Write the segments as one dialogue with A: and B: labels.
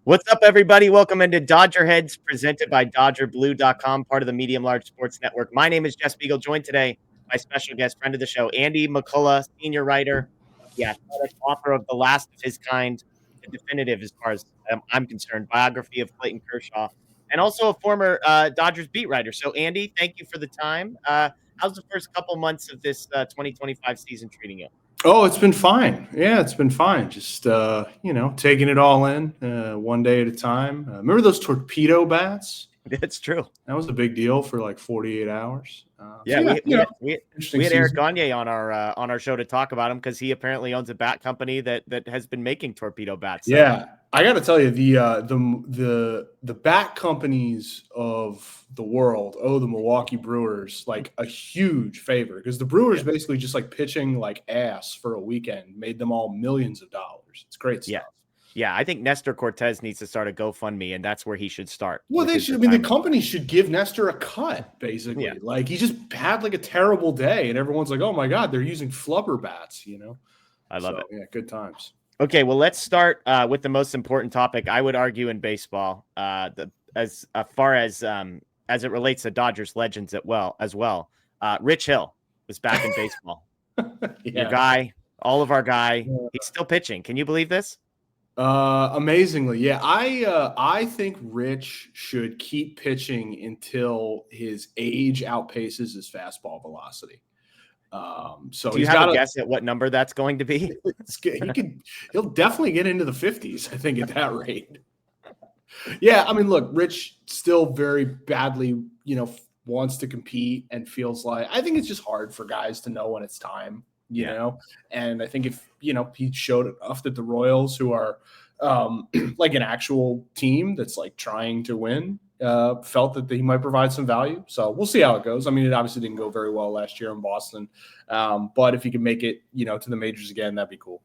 A: What's up, everybody? Welcome into DodgerHeads, presented by DodgerBlue.com, part of the Medium Large Sports Network. My name is Jeff Spiegel, joined today by special guest, friend of the show, Andy McCullough, senior writer of The Athletic, author of The Last of His Kind, the definitive, as far as I'm concerned, biography of Clayton Kershaw, and also a former Dodgers beat writer. So, Andy, thank you for the time. How's the first couple months of this 2025 season treating you?
B: Oh, it's been fine. Yeah, it's been fine. Just taking it all in one day at a time. Remember those torpedo bats?
A: It's true.
B: That was a big deal for like 48 hours.
A: Yeah, we had Eric
B: season.
A: Gagne on our show to talk about him because he apparently owns a bat company that has been making torpedo bats. So.
B: Yeah, I got to tell you, the bat companies of the world owe the Milwaukee Brewers like a huge favor because the Brewers basically just like pitching like ass for a weekend made them all millions of dollars. It's great stuff.
A: Yeah, I think Nestor Cortez needs to start a GoFundMe, and that's where he should start.
B: Well, they should. I mean, the company should give Nestor a cut, basically. Yeah. Like he just had like a terrible day, and everyone's like, "Oh my God, they're using flubber bats."
A: I love it.
B: Yeah, good times.
A: Okay, well, let's start with the most important topic. I would argue in baseball, as far as it relates to Dodgers legends as well. Rich Hill is back in baseball. Your guy, all of our guy. He's still pitching. Can you believe this?
B: Amazingly, yeah. I think Rich should keep pitching until his age outpaces his fastball velocity.
A: So do you have a guess at what number that's going to be?
B: He'll definitely get into the 50s, I think, at that rate. Yeah, I mean, look, Rich still very badly, wants to compete and feels like I think it's just hard for guys to know when it's time. You know, and I think if he showed enough that the Royals, who are like an actual team that's like trying to win, felt that he might provide some value. So we'll see how it goes. I mean, it obviously didn't go very well last year in Boston, but if he can make it, to the majors again, that'd be cool.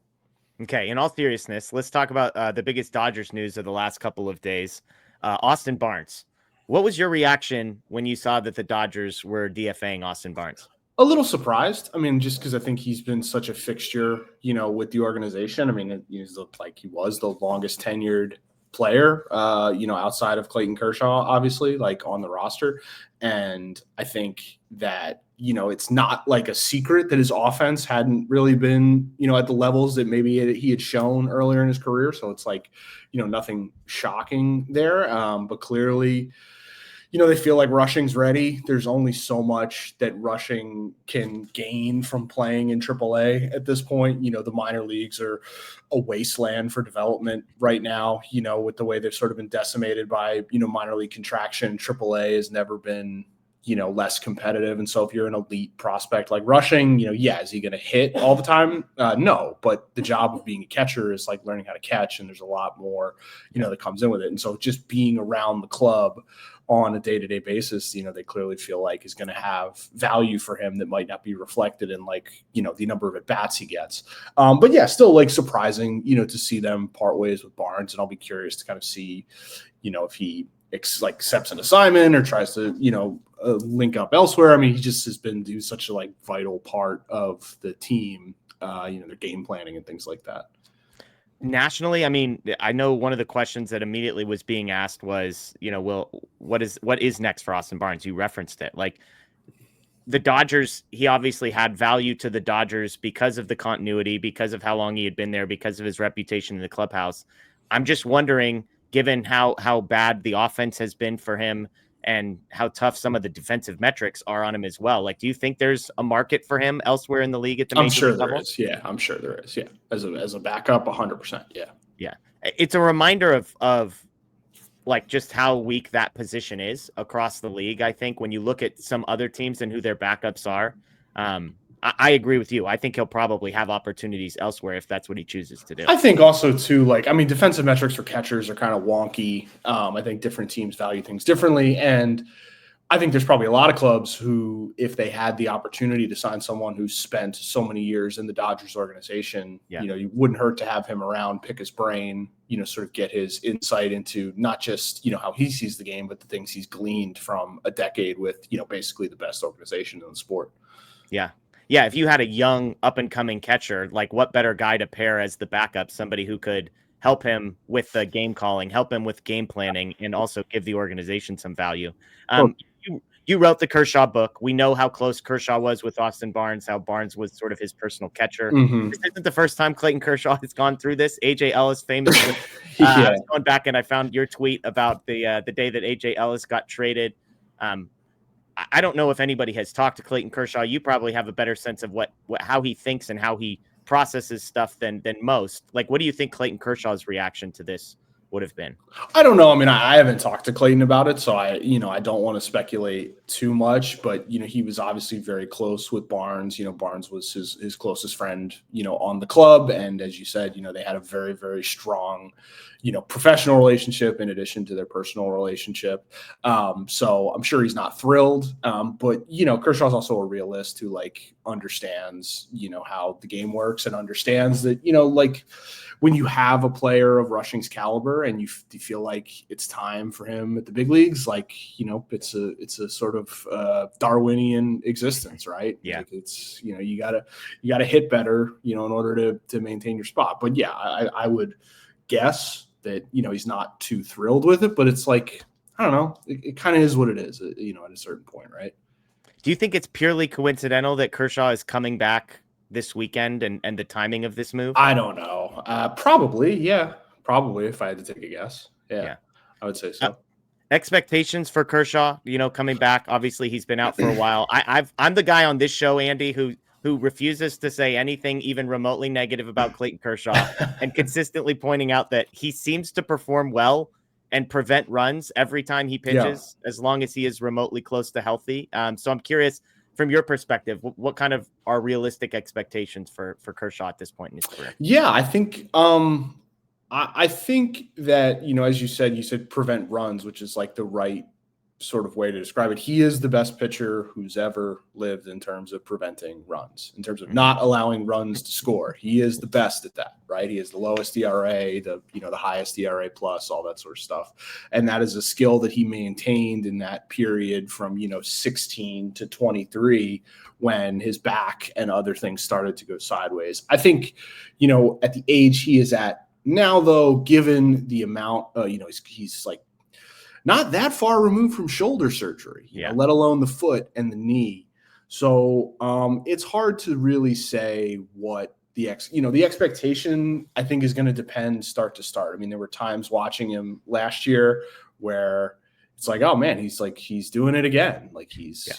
A: Okay, in all seriousness, let's talk about the biggest Dodgers news of the last couple of days. Austin Barnes. What was your reaction when you saw that the Dodgers were DFAing Austin Barnes?
B: A little surprised. I mean, just because I think he's been such a fixture, with the organization. I mean, he's like he was the longest tenured player, outside of Clayton Kershaw, obviously, like on the roster. And I think that, it's not like a secret that his offense hadn't really been, at the levels that maybe he had shown earlier in his career. So it's like, nothing shocking there. But clearly, they feel like Rushing's ready. There's only so much that Rushing can gain from playing in AAA at this point. The minor leagues are a wasteland for development right now, with the way they've sort of been decimated by, minor league contraction. AAA has never been, less competitive. And so if you're an elite prospect like Rushing, is he going to hit all the time? No, but the job of being a catcher is like learning how to catch. And there's a lot more, that comes in with it. And so just being around the club on a day-to-day basis, they clearly feel like is going to have value for him that might not be reflected in like, the number of at-bats he gets. But yeah, still like surprising, to see them part ways with Barnes. And I'll be curious to kind of see, if he accepts an assignment or tries to, link up elsewhere. I mean, he just has been such a like vital part of the team, their game planning and things like that.
A: Nationally, I mean, I know one of the questions that immediately was being asked was, what is next for Austin Barnes? You referenced it. Like the Dodgers, he obviously had value to the Dodgers because of the continuity, because of how long he had been there, because of his reputation in the clubhouse. I'm just wondering, given how bad the offense has been for him and how tough some of the defensive metrics are on him as well. Like, do you think there's a market for him elsewhere in the league at the major league level?
B: There is. Yeah, I'm sure there is. Yeah. As a backup, 100%. Yeah.
A: Yeah. It's a reminder of like just how weak that position is across the league. I think when you look at some other teams and who their backups are, I agree with you. I think he'll probably have opportunities elsewhere if that's what he chooses to do.
B: I think also too, defensive metrics for catchers are kind of wonky. I think different teams value things differently. And I think there's probably a lot of clubs who, if they had the opportunity to sign someone who's spent so many years in the Dodgers organization, you wouldn't hurt to have him around, pick his brain, sort of get his insight into not just, how he sees the game, but the things he's gleaned from a decade with, basically the best organization in the sport.
A: Yeah. Yeah, if you had a young up-and-coming catcher, like what better guy to pair as the backup, somebody who could, help him with the game calling, help him with game planning, and also give the organization some value. You wrote the Kershaw book. We know how close Kershaw was with Austin Barnes, how Barnes was sort of his personal catcher.
B: Mm-hmm.
A: This isn't the first time Clayton Kershaw has gone through this. AJ Ellis famously. I was going back and I found your tweet about the day that AJ Ellis got traded. I don't know if anybody has talked to Clayton Kershaw. You probably have a better sense of how he thinks and how he processes stuff than most. Like, what do you think Clayton Kershaw's reaction to this would have been?
B: I don't know. I mean, I haven't talked to Clayton about it, so I don't want to speculate too much, but, he was obviously very close with Barnes. Barnes was his closest friend, on the club. And as you said, they had a very, very strong, professional relationship in addition to their personal relationship. So I'm sure he's not thrilled. But, Kershaw's also a realist who understands, how the game works and understands that, when you have a player of Rushing's caliber and you feel like it's time for him at the big leagues, it's a sort of Darwinian existence, right?
A: Yeah.
B: It's, you gotta hit better, in order to maintain your spot. But yeah, I would guess that, he's not too thrilled with it, but it's I don't know, it kind of is what it is, at a certain point, right?
A: Do you think it's purely coincidental that Kershaw is coming back this weekend and the timing of this move?
B: I don't know. Probably. Yeah. Probably, if I had to take a guess. Yeah. I would say so.
A: Expectations for Kershaw, coming back. Obviously he's been out for a while. I'm the guy on this show, Andy, who refuses to say anything even remotely negative about Clayton Kershaw and consistently pointing out that he seems to perform well and prevent runs every time he pitches, as long as he is remotely close to healthy. So I'm curious, from your perspective, what kind of are realistic expectations for Kershaw at this point in his career?
B: Yeah, I think I think that, as you said prevent runs, which is the right sort of way to describe it. He is the best pitcher who's ever lived in terms of preventing runs, in terms of not allowing runs to score. He is the best at that, right? He has the lowest ERA, the highest ERA plus, all that sort of stuff. And that is a skill that he maintained in that period from, 16 to 23, when his back and other things started to go sideways. I think, at the age he is at now, though, given the amount, he's not that far removed from shoulder surgery, let alone the foot and the knee. So it's hard to really say what the expectation, I think, is going to depend start to start. I mean, there were times watching him last year where it's oh man, he's doing it again. He's,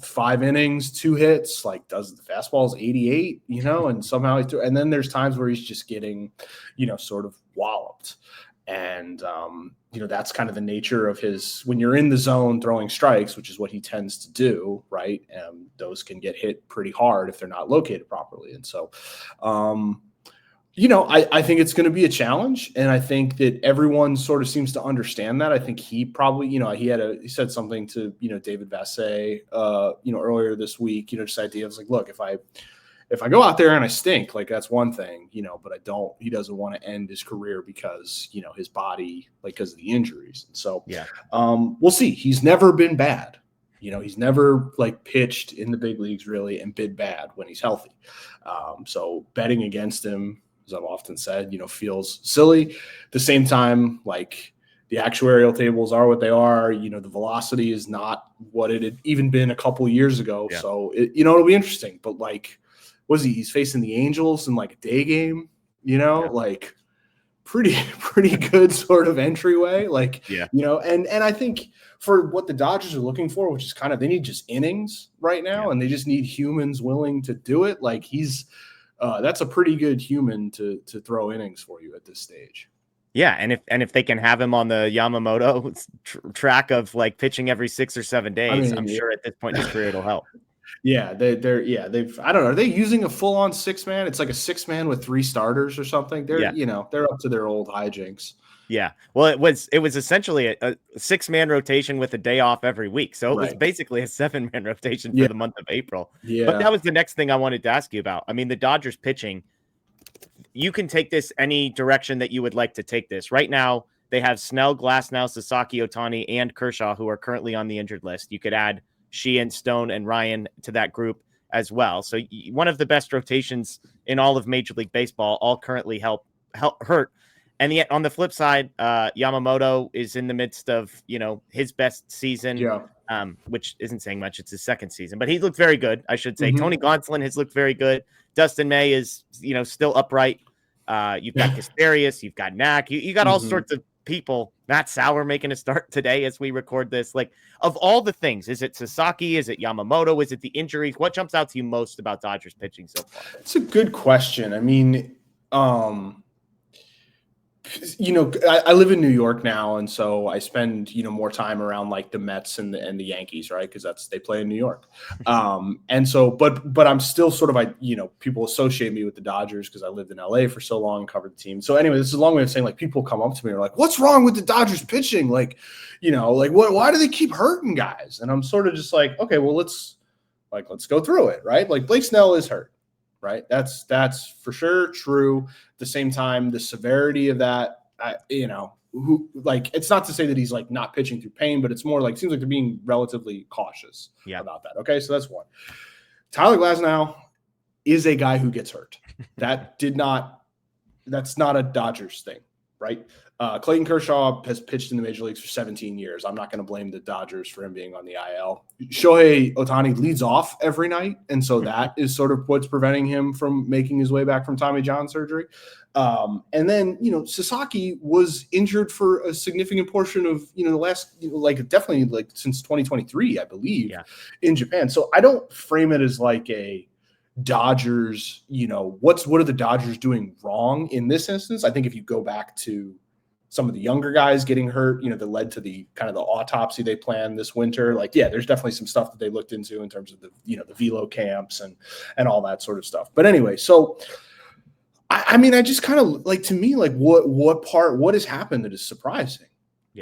B: 5 innings, 2 hits, does the fastball's 88, and somehow and then there's times where he's just getting, sort of walloped. And, that's kind of the nature of when you're in the zone throwing strikes, which is what he tends to do, right? And those can get hit pretty hard if they're not located properly. And so, I think it's going to be a challenge. And I think that everyone sort of seems to understand that. I think he probably, he said something to, David Vassay, earlier this week, just idea of look, if I go out there and I stink, that's one thing, but he doesn't want to end his career because, his body, because of the injuries. And so, we'll see. He's never been bad. He's never pitched in the big leagues really and been bad when he's healthy. So betting against him, as I've often said, feels silly. At the same time, the actuarial tables are what they are. The velocity is not what it had even been a couple years ago. Yeah. So, it'll be interesting. But he's facing the Angels in a day game, pretty good sort of entryway. And I think for what the Dodgers are looking for, which is they need just innings right now, and they just need humans willing to do it. That's a pretty good human to throw innings for you at this stage.
A: Yeah, and if they can have him on the Yamamoto track of pitching every 6 or 7 days, I'm sure at this point in his career it'll help.
B: Yeah, they've I don't know. Are they using a full-on 6-man? It's a 6-man with 3 starters or something. They're they're up to their old hijinks.
A: Yeah. Well, it was essentially a 6-man rotation with a day off every week. So it was basically a 7-man rotation for the month of April. Yeah. But that was the next thing I wanted to ask you about. I mean, the Dodgers pitching, you can take this any direction that you would like to take this. Right now, they have Snell, Glasnow, Sasaki, Ohtani, and Kershaw, who are currently on the injured list. You could add Sheehan, Stone, and Ryan to that group as well. So one of the best rotations in all of Major League Baseball, all currently hurt. And yet on the flip side, Yamamoto is in the midst of, his best season, which isn't saying much. It's his second season, but he looked very good, I should say. Tony Gonsolin has looked very good. Dustin May is, still upright. You've got Casterius, you've got Knack, you got all sorts of people. Matt Sauer making a start today as we record this. Like, of all the things, is it Sasaki? Is it Yamamoto? Is it the injuries? What jumps out to you most about Dodgers pitching so far?
B: It's a good question. I mean, I live in New York now, and so I spend more time around like the Mets and the Yankees, right? Because they play in New York, and so but I'm still sort of people associate me with the Dodgers because I lived in LA for so long, covered the team. So anyway, this is a long way of saying like people come up to me and are like, "What's wrong with the Dodgers pitching? Like, why do they keep hurting guys?" And I'm sort of just like, okay, well let's go through it, right? Like Blake Snell is hurt. Right. That's for sure true. At the same time, the severity of that, it's not to say that he's like not pitching through pain, but it's more like, it seems like they're being relatively cautious about that. Okay. So that's one. Tyler Glasnow is a guy who gets hurt. That's not a Dodgers thing. Right. Clayton Kershaw has pitched in the major leagues for 17 years. I'm not going to blame the Dodgers for him being on the IL. Shohei Ohtani leads off every night, and so that is sort of what's preventing him from making his way back from Tommy John surgery. And then, Sasaki was injured for a significant portion of, the last, definitely since 2023, I believe, in Japan. So I don't frame it as like a Dodgers, what are the Dodgers doing wrong in this instance? I think if you go back to some of the younger guys getting hurt, that led to the kind of the autopsy they planned this winter. Like, there's definitely some stuff that they looked into in terms of the, the velo camps and all that sort of stuff. But anyway, so I mean, I just kind of like, to me, like what has happened that is surprising,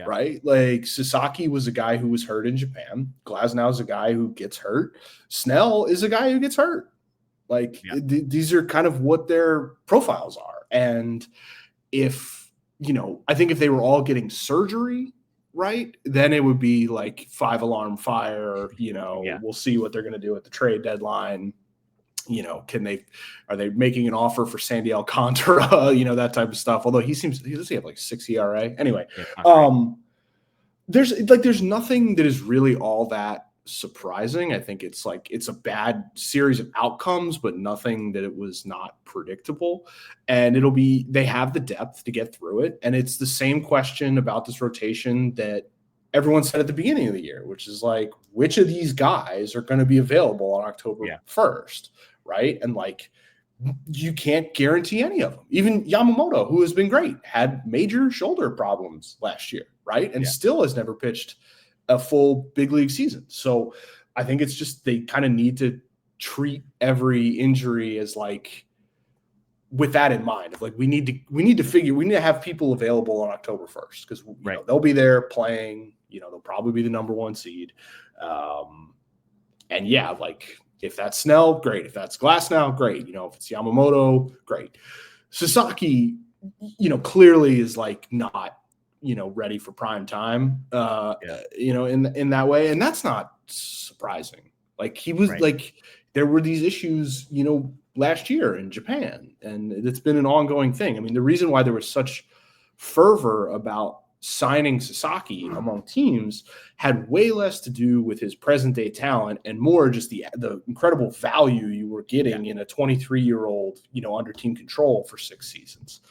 B: right? Like Sasaki was a guy who was hurt in Japan. Glasnow is a guy who gets hurt. Snell is a guy who gets hurt. Like these are kind of what their profiles are. And if, I think if they were all getting surgery, right, then it would be like 5-alarm fire, we'll see what they're going to do at the trade deadline. Are they making an offer for Sandy Alcantara, that type of stuff. Although he does have like 6 ERA. Anyway, there's nothing that is really all that surprising. I think it's a bad series of outcomes, but nothing that it was not predictable. And they have the depth to get through it. And it's the same question about this rotation that everyone said at the beginning of the year, which is like, which of these guys are going to be available on October 1st, right? And like, you can't guarantee any of them. Even Yamamoto, who has been great, had major shoulder problems last year, right? And still has never pitched a full big league season. So I think it's just, they kind of need to treat every injury as like, with that in mind, of like, we need to have people available on October 1st because they'll be there playing, they'll probably be the number 1 seed. And like, if that's Snell, great. If that's Glasnow, great. If it's Yamamoto, great. Sasaki, clearly is like not, ready for prime time, in that way. And that's not surprising. Like he was like, there were these issues, last year in Japan, and it's been an ongoing thing. I mean, the reason why there was such fervor about signing Sasaki among teams had way less to do with his present day talent and more just the incredible value you were getting in a 23-year-old, under team control for 6 seasons.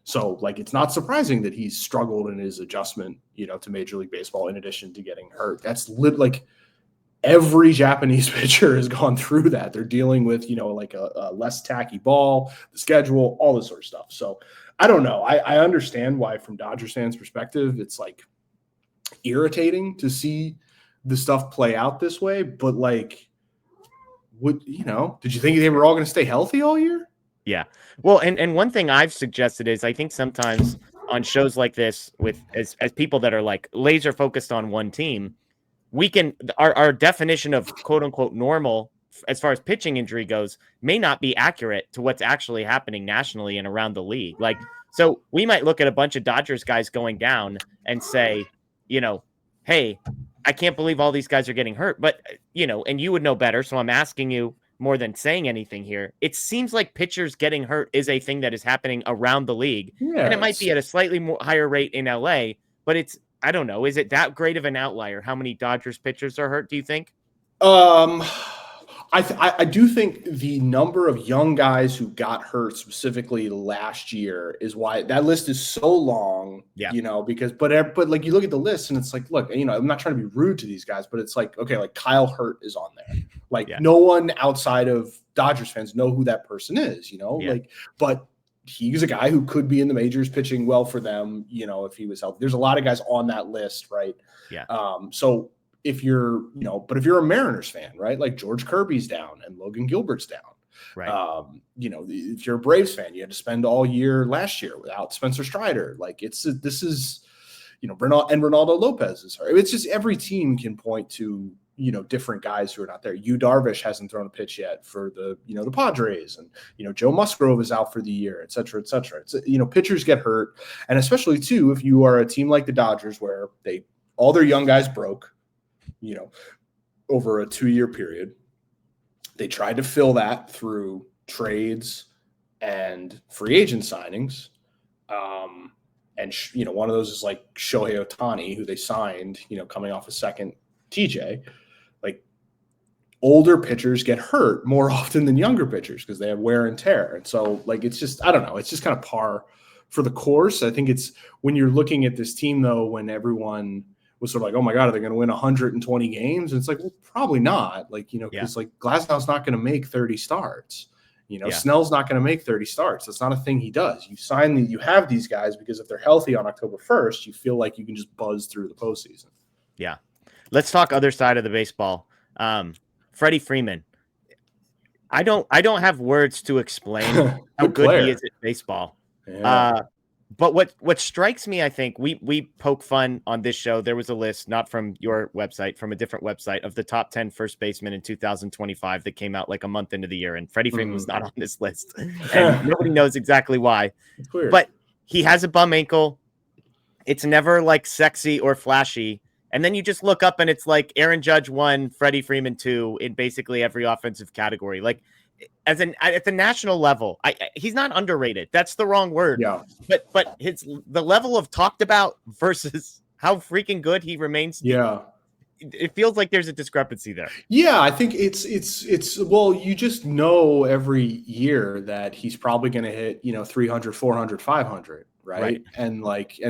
B: So like, it's not surprising that he's struggled in his adjustment, to Major League Baseball in addition to getting hurt. That's like every Japanese pitcher has gone through that. They're dealing with, like a less tacky ball, the schedule, all this sort of stuff. So I don't know. I understand why from Dodgers fans' perspective, it's like irritating to see the stuff play out this way. But like, did you think they were all going to stay healthy all year?
A: Yeah. Well, and one thing I've suggested is I think sometimes on shows like this as people that are like laser focused on one team, we can, our definition of quote unquote normal as far as pitching injury goes may not be accurate to what's actually happening nationally and around the league. Like, so we might look at a bunch of Dodgers guys going down and say, hey, I can't believe all these guys are getting hurt, but and you would know better. So I'm asking you, more than saying anything here, it seems like pitchers getting hurt is a thing that is happening around the league. And it might be at a slightly more higher rate in LA, but I don't know. Is it that great of an outlier? How many Dodgers pitchers are hurt, do you think?
B: I do think the number of young guys who got hurt specifically last year is why that list is so long, because, but like you look at the list and it's like, look, I'm not trying to be rude to these guys, but it's like, okay, like Kyle Hurt is on there. Like no one outside of Dodgers fans know who that person is, but he's a guy who could be in the majors pitching well for them, if he was healthy. There's a lot of guys on that list, right?
A: Yeah.
B: So if you're, but if you're a Mariners fan, right, like George Kirby's down and Logan Gilbert's down,
A: right?
B: If you're a Braves fan, you had to spend all year last year without Spencer Strider. Like this is, Ronaldo Lopez is hurt. It's just every team can point to, different guys who are not there. Yu Darvish hasn't thrown a pitch yet for the Padres, and, Joe Musgrove is out for the year, et cetera, et cetera. It's, pitchers get hurt. And especially too, if you are a team like the Dodgers, where all their young guys broke, over a 2-year period. They tried to fill that through trades and free agent signings. One of those is like Shohei Ohtani, who they signed, coming off a second TJ. Like older pitchers get hurt more often than younger pitchers because they have wear and tear. And so like, it's just, I don't know. It's just kind of par for the course. I think it's when you're looking at this team though, when everyone was sort of like, oh my God, are they going to win 120 games? And it's like, well, probably not. Like, because like Glasnow's not going to make 30 starts. Snell's not going to make 30 starts. That's not a thing he does. You have these guys because if they're healthy on October 1st, you feel like you can just buzz through the postseason.
A: Yeah. Let's talk other side of the baseball. Freddie Freeman. I don't have words to explain how good he is at baseball.
B: Yeah.
A: But what strikes me, I think we poke fun on this show. There was a list, not from your website, from a different website, of the top 10 first basemen in 2025 that came out like a month into the year. And Freddie Freeman was not on this list. And nobody knows exactly why. But he has a bum ankle. It's never like sexy or flashy. And then you just look up and it's like Aaron Judge 1, Freddie Freeman 2 in basically every offensive category. Like, at the national level, he's not underrated. That's the wrong word.
B: Yeah.
A: But the level of talked about versus how freaking good he remains.
B: Yeah.
A: It feels like there's a discrepancy there.
B: Yeah, I think it's well, you just know every year that he's probably going to hit, 300, 400, 500. Right. And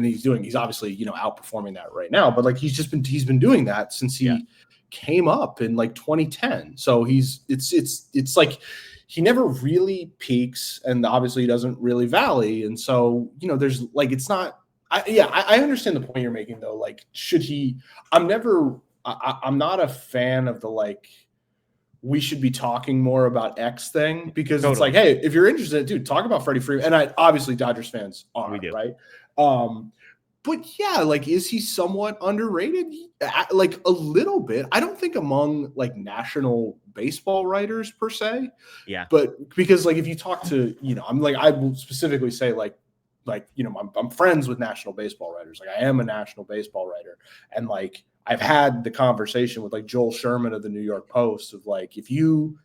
B: he's obviously, outperforming that right now, but like, he's been doing that since he came up in like 2010. So it's like he never really peaks and obviously he doesn't really valley. And so, there's like, it's not, I understand the point you're making though. Like, I'm not a fan of the, like, we should be talking more about X thing because It's like, hey, if you're interested, dude, talk about Freddie Freeman. And obviously Dodgers fans are,
A: we do.
B: Right? But yeah, like, is he somewhat underrated? Like a little bit. I don't think among like national baseball writers per se.
A: Yeah.
B: But because like if you talk to, I will specifically say I'm friends with national baseball writers. Like I am a national baseball writer, and like I've had the conversation with like Joel Sherman of the New York Post of like, if you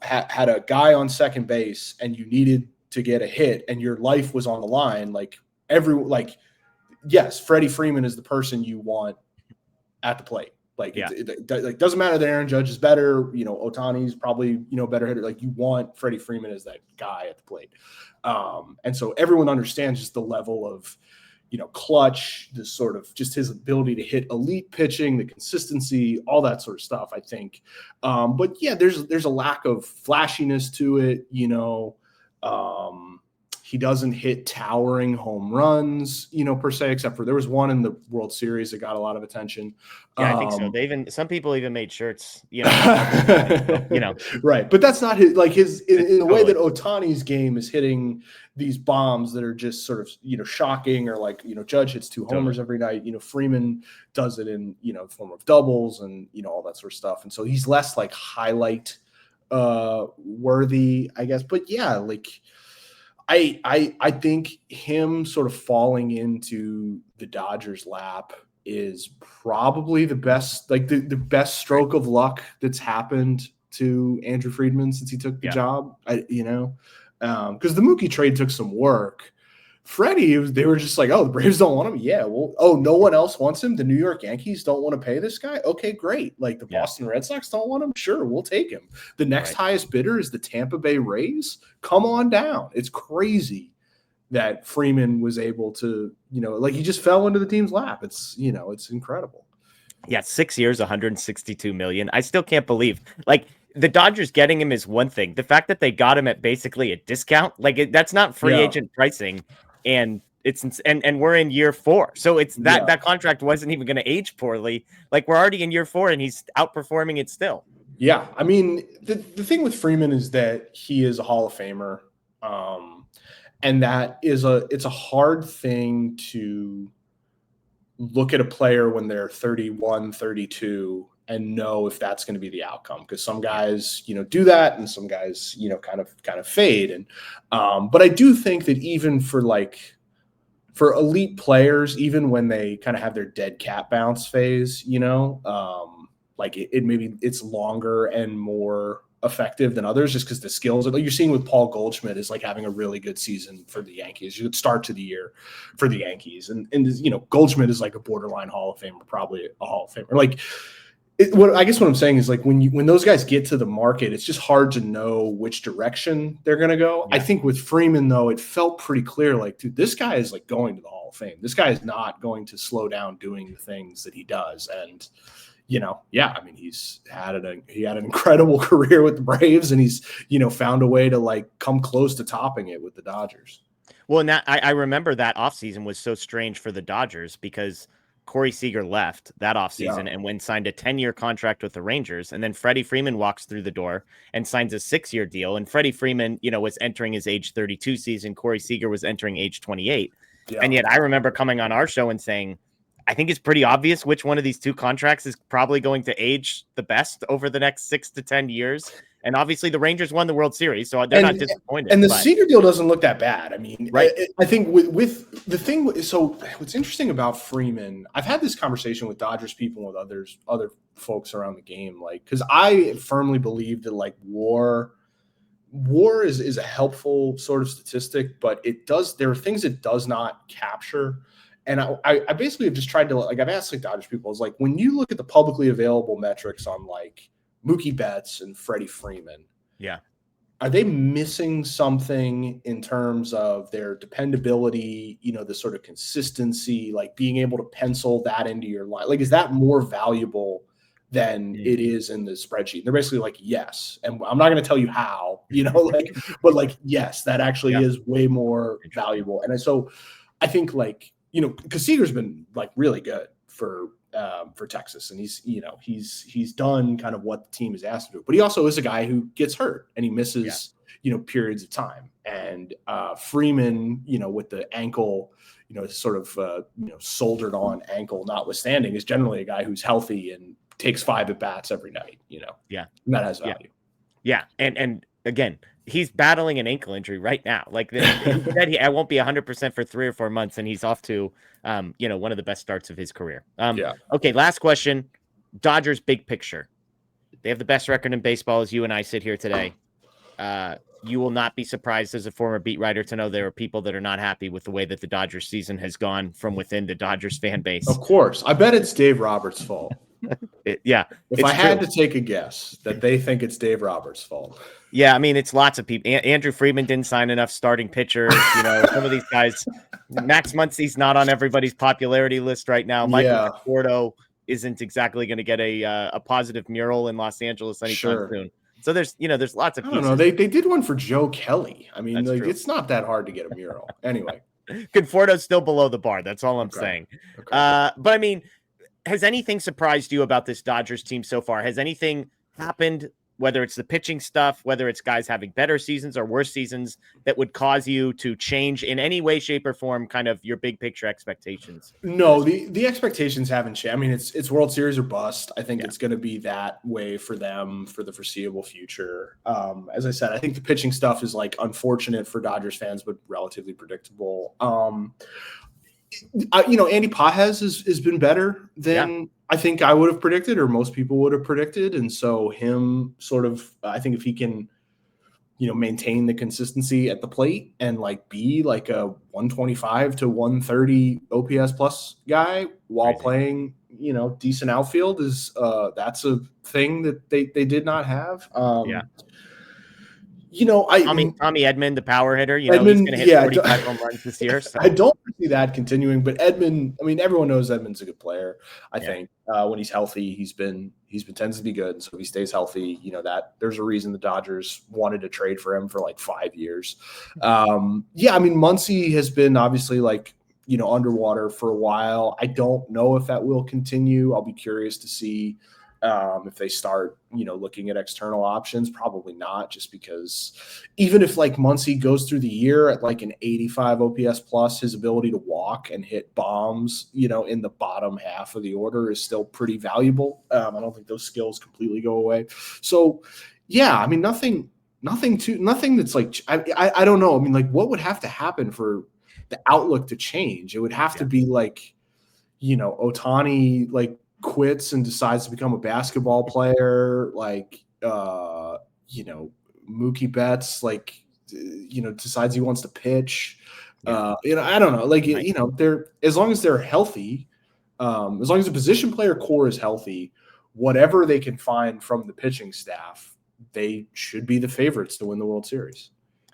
B: had a guy on second base and you needed to get a hit and your life was on the line, yes, Freddie Freeman is the person you want at the plate. Like, it doesn't matter that Aaron Judge is better. Ohtani's probably, better hitter. Like, you want Freddie Freeman as that guy at the plate. And so everyone understands just the level of, clutch, this sort of just his ability to hit elite pitching, the consistency, all that sort of stuff, I think. But yeah, there's a lack of flashiness to it, He doesn't hit towering home runs, per se, except for there was one in the World Series that got a lot of attention.
A: Yeah, I think so. Some people even made shirts,
B: Right. But that's not in the way that Ohtani's game is hitting these bombs that are just sort of, shocking, or like, Judge hits 2 homers every night. Freeman does it in, form of doubles and, all that sort of stuff. And so he's less like highlight worthy, I guess. But yeah, like, I think him sort of falling into the Dodgers' lap is probably the best, like the best stroke of luck that's happened to Andrew Friedman since he took the job. Because the Mookie trade took some work. Freddie, they were just like, oh, the Braves don't want him? Yeah, well, oh, no one else wants him? The New York Yankees don't want to pay this guy? Okay, great. Like the Boston Red Sox don't want him? Sure, we'll take him. The next highest bidder is the Tampa Bay Rays? Come on down. It's crazy that Freeman was able to, he just fell into the team's lap. It's, it's incredible.
A: Yeah, 6 years, $162 million. I still can't believe, the Dodgers getting him is one thing. The fact that they got him at basically a discount, that's not free agent pricing. And and we're in year 4. So it's that contract wasn't even going to age poorly. We're already in year 4 and he's outperforming it still.
B: Yeah. I mean, the thing with Freeman is that he is a Hall of Famer. And that is it's a hard thing to look at a player when they're 31, 32 and know if that's going to be the outcome. Because some guys, do that, and some guys, kind of fade. And but I do think that even for elite players, even when they kind of have their dead cat bounce phase, maybe it's longer and more effective than others, just because the skills you're seeing with Paul Goldschmidt is having a really good season for the Yankees. You could start to the year for the Yankees, and Goldschmidt is a borderline Hall of Famer, probably a Hall of Famer. I guess what I'm saying is when those guys get to the market, it's just hard to know which direction they're going to go. Yeah. I think with Freeman though, it felt pretty clear. Dude, this guy is going to the Hall of Fame. This guy is not going to slow down doing the things that he does, and. He's had an incredible career with the Braves, and he's, found a way to come close to topping it with the Dodgers.
A: Well, and I remember that offseason was so strange for the Dodgers because Corey Seager left that offseason and signed a 10-year contract with the Rangers. And then Freddie Freeman walks through the door and signs a 6-year deal. And Freddie Freeman, was entering his age 32 season. Corey Seager was entering age 28. Yeah. And yet I remember coming on our show and saying, I think it's pretty obvious which one of these two contracts is probably going to age the best over the next 6 to 10 years. And obviously the Rangers won the World Series, so they're not disappointed.
B: And the Seager deal doesn't look that bad. I mean, right. I think with the thing, so what's interesting about Freeman, I've had this conversation with Dodgers people and with other folks around the game, because I firmly believe that WAR is a helpful sort of statistic, but there are things it does not capture. And I basically have just tried to, I've asked Dodgers people, when you look at the publicly available metrics on Mookie Betts and Freddie Freeman, are they missing something in terms of their dependability, the sort of consistency, being able to pencil that into your line? Is that more valuable than it is in the spreadsheet? And they're basically yes. And I'm not going to tell you how, but yes, that actually is way more valuable. And so I think because Seager's been really good for Texas, and he's done kind of what the team has asked him to do. But he also is a guy who gets hurt and he misses periods of time. And Freeman, with the ankle, sort of soldered on ankle notwithstanding, is generally a guy who's healthy and takes 5 at bats every night. And that has value.
A: Yeah, and again, he's battling an ankle injury right now. I won't be 100% for 3 or 4 months, and he's off to, one of the best starts of his career. Okay, last question. Dodgers big picture. They have the best record in baseball as you and I sit here today. You will not be surprised as a former beat writer to know there are people that are not happy with the way that the Dodgers season has gone from within the Dodgers fan base.
B: Of course. I bet it's Dave Roberts' fault. If I had to take a guess, that they think it's Dave Roberts' fault.
A: Yeah, I mean, it's lots of people. Andrew Freeman didn't sign enough starting pitchers. Some of these guys, Max Muncy's not on everybody's popularity list right now. Michael Conforto isn't exactly going to get a positive mural in Los Angeles anytime soon. So there's lots of pieces.
B: I don't know. They did one for Joe Kelly. I mean, it's not that hard to get a mural. Anyway.
A: Conforto's still below the bar. That's all I'm saying. Okay. But I mean, has anything surprised you about this Dodgers team so far? Has anything happened, whether it's the pitching stuff, whether it's guys having better seasons or worse seasons, that would cause you to change in any way, shape, or form kind of your big picture expectations?
B: No, the expectations haven't changed. I mean, it's World Series or bust. I think it's going to be that way for them for the foreseeable future. As I said, I think the pitching stuff is unfortunate for Dodgers fans, but relatively predictable. Andy Pages has been better than I think I would have predicted, or most people would have predicted. And so him sort of, I think if he can, maintain the consistency at the plate and like be like a 125 to 130 OPS plus guy while playing, decent outfield that's a thing that they did not have.
A: Tommy Edman, the power hitter,
B: Edman,
A: he's going to hit 45 home runs this year. So.
B: I don't see that continuing, but Edman, everyone knows Edman's a good player. I think when he's healthy, he's been tends to be good. So if he stays healthy, that there's a reason the Dodgers wanted to trade for him for like 5 years. Muncy has been obviously like, underwater for a while. I don't know if that will continue. I'll be curious to see if they start, looking at external options. Probably not, just because even if like Muncy goes through the year at like an 85 OPS plus, his ability to walk and hit bombs, in the bottom half of the order is still pretty valuable. I don't think those skills completely go away. So nothing that's like, I don't know. Like what would have to happen for the outlook to change? It would have to be like, Ohtani, like, quits and decides to become a basketball player, like Mookie Betts, like decides he wants to pitch. I don't know, like they're, as long as they're healthy, as long as the position player core is healthy, whatever they can find from the pitching staff, they should be the favorites to win the World Series.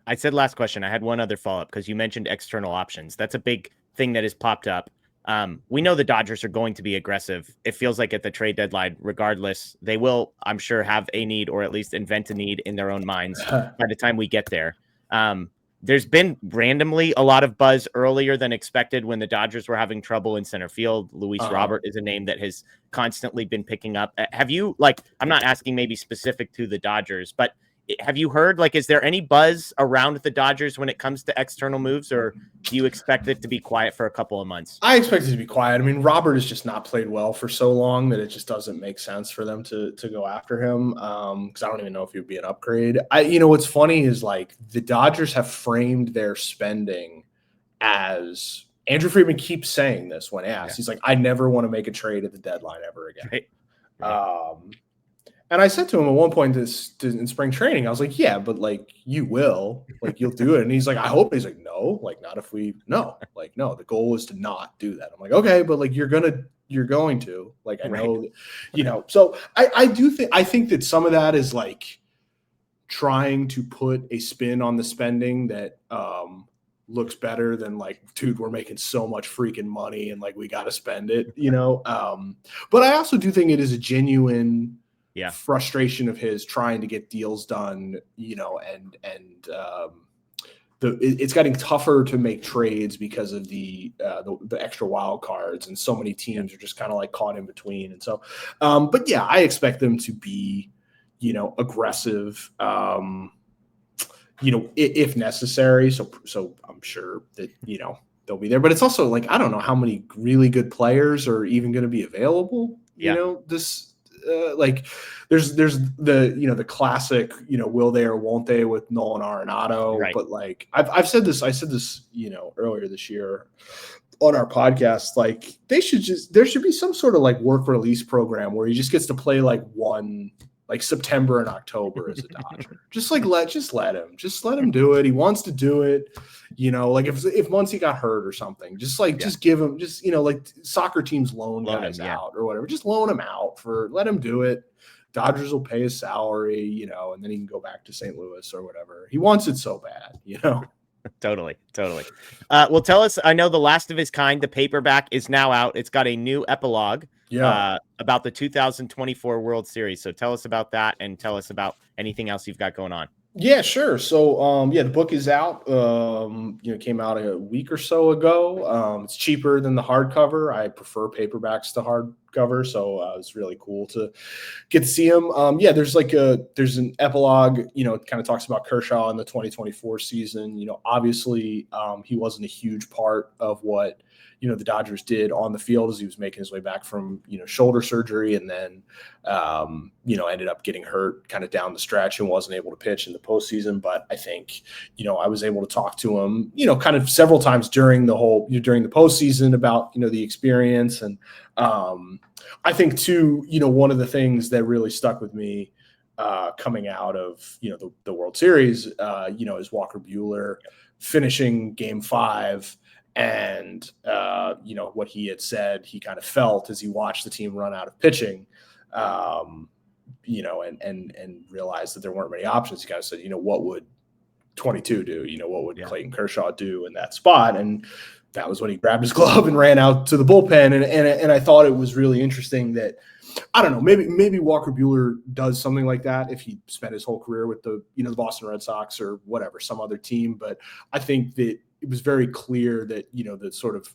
A: I said last question, I had one other follow-up because you mentioned external options. That's a big thing that has popped up. We know the Dodgers are going to be aggressive. It feels like at the trade deadline, regardless, they will, I'm sure, have a need or at least invent a need in their own minds by the time we get there. There's been randomly a lot of buzz earlier than expected when the Dodgers were having trouble in center field. Luis Robert is a name that has constantly been picking up. Have you, like, I'm not asking maybe specific to the Dodgers, but have you heard, like, is there any buzz around the Dodgers when it comes to external moves, or do you expect it to be quiet for a couple of months?
B: I expect it to be quiet. Robert has just not played well for so long that it just doesn't make sense for them to go after him. Because I don't even know if he would be an upgrade. What's funny is like the Dodgers have framed their spending as Andrew Freeman keeps saying this when asked. He's like, I never want to make a trade at the deadline ever again. Right. And I said to him at one point in spring training, I was like, yeah, but like you will, like you'll do it. And he's like, I hope. He's like, no, like not if we, no, like, no, the goal is to not do that. I'm like, okay, but like you're going to, like, I know, so I think that some of that is like trying to put a spin on the spending that looks better than like, dude, we're making so much freaking money and like we got to spend it, but I also do think it is a genuine frustration of his trying to get deals done, it's getting tougher to make trades because of the extra wild cards, and so many teams are just kind of like caught in between. And so, but yeah, I expect them to be, aggressive, if necessary. So I'm sure that, they'll be there, but it's also like, I don't know how many really good players are even going to be available, like there's the, the classic, will they or won't they with Nolan Arenado. Right. But like, I said this, earlier this year on our podcast, like there should be some sort of like work release program where he just gets to play like one, like September and October as a Dodger. just let him do it. He wants to do it. Like if once he got hurt or something, just give him, like soccer teams loan guys out or whatever. Just loan him out let him do it. Dodgers will pay his salary, and then he can go back to St. Louis or whatever. He wants it so bad,
A: Totally. Well, tell us, I know The Last of His Kind, the paperback is now out. It's got a new epilogue about the 2024 World Series. So tell us about that and tell us about anything else you've got going on.
B: Yeah, sure. So, the book is out. Came out a week or so ago. It's cheaper than the hardcover. I prefer paperbacks to hardcover, so it's really cool to get to see them. There's an epilogue. It kind of talks about Kershaw in the 2024 season. Obviously, he wasn't a huge part of what the Dodgers did on the field as he was making his way back from, shoulder surgery, and then, ended up getting hurt kind of down the stretch and wasn't able to pitch in the postseason. But I think, I was able to talk to him, kind of several times during the postseason about, the experience. And I think too, one of the things that really stuck with me coming out of, the World Series, is Walker Buehler finishing Game 5. And, what he had said he kind of felt as he watched the team run out of pitching, and realized that there weren't many options. He kind of said, what would 22 do? What would Clayton Kershaw do in that spot? And that was when he grabbed his glove and ran out to the bullpen. And I thought it was really interesting that, I don't know, maybe Walker Buehler does something like that if he spent his whole career with the Boston Red Sox or whatever, some other team. But I think that it was very clear that, the sort of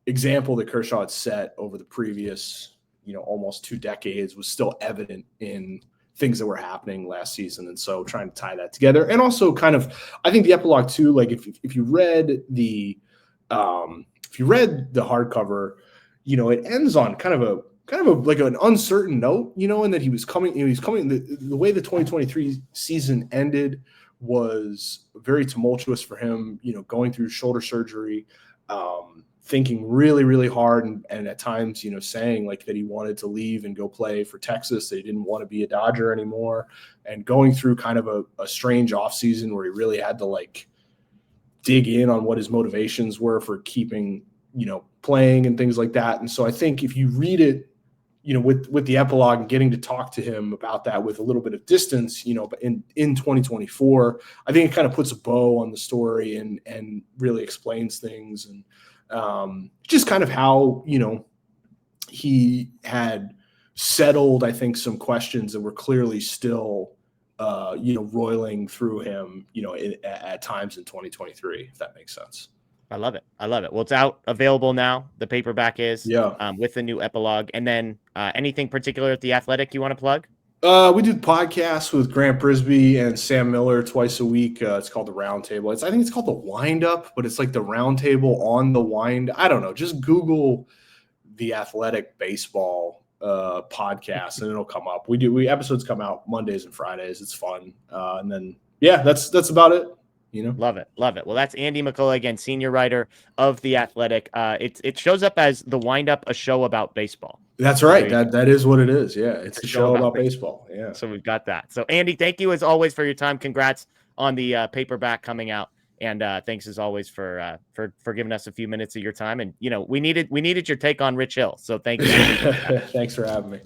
B: example that Kershaw had set over the previous, almost 2 decades was still evident in things that were happening last season. And so trying to tie that together, and also kind of, I think the epilogue too, like if you read the hardcover, it ends on kind of a like an uncertain note, and that he was coming, the way the 2023 season ended was very tumultuous for him, going through shoulder surgery, thinking really, really hard, and at times, saying like that he wanted to leave and go play for Texas, that he didn't want to be a Dodger anymore, and going through kind of a strange offseason where he really had to like dig in on what his motivations were for keeping, playing and things like that. And so I think if you read it, with the epilogue and getting to talk to him about that with a little bit of distance, but in 2024, I think it kind of puts a bow on the story and really explains things, and just kind of how, he had settled, I think, some questions that were clearly still, roiling through him, at times in 2023, if that makes sense.
A: I love it. Well, it's out, available now. The paperback is, with the new epilogue. And then anything particular at The Athletic you want to plug?
B: We do podcasts with Grant Brisbee and Sam Miller twice a week. It's called The Roundtable. I think it's called The Wind Up, but it's like The Roundtable on the Wind. I don't know. Just Google The Athletic Baseball podcast and it'll come up. Episodes come out Mondays and Fridays. It's fun. And then, that's about it.
A: Love it. Well, that's Andy McCullough, again, senior writer of The Athletic. It shows up as The Wind Up, a show about baseball.
B: That's right. That is what it is. Yeah, it's a show about baseball. Yeah.
A: So we've got that. So Andy, thank you as always for your time. Congrats on the paperback coming out, and thanks as always for giving us a few minutes of your time. And we needed your take on Rich Hill. So thank you.
B: Thanks for having me.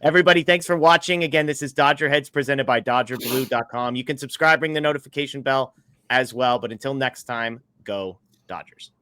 A: Everybody, thanks for watching. Again, this is DodgerHeads presented by DodgerBlue.com. You can subscribe, ring the notification bell as well. But until next time, go Dodgers.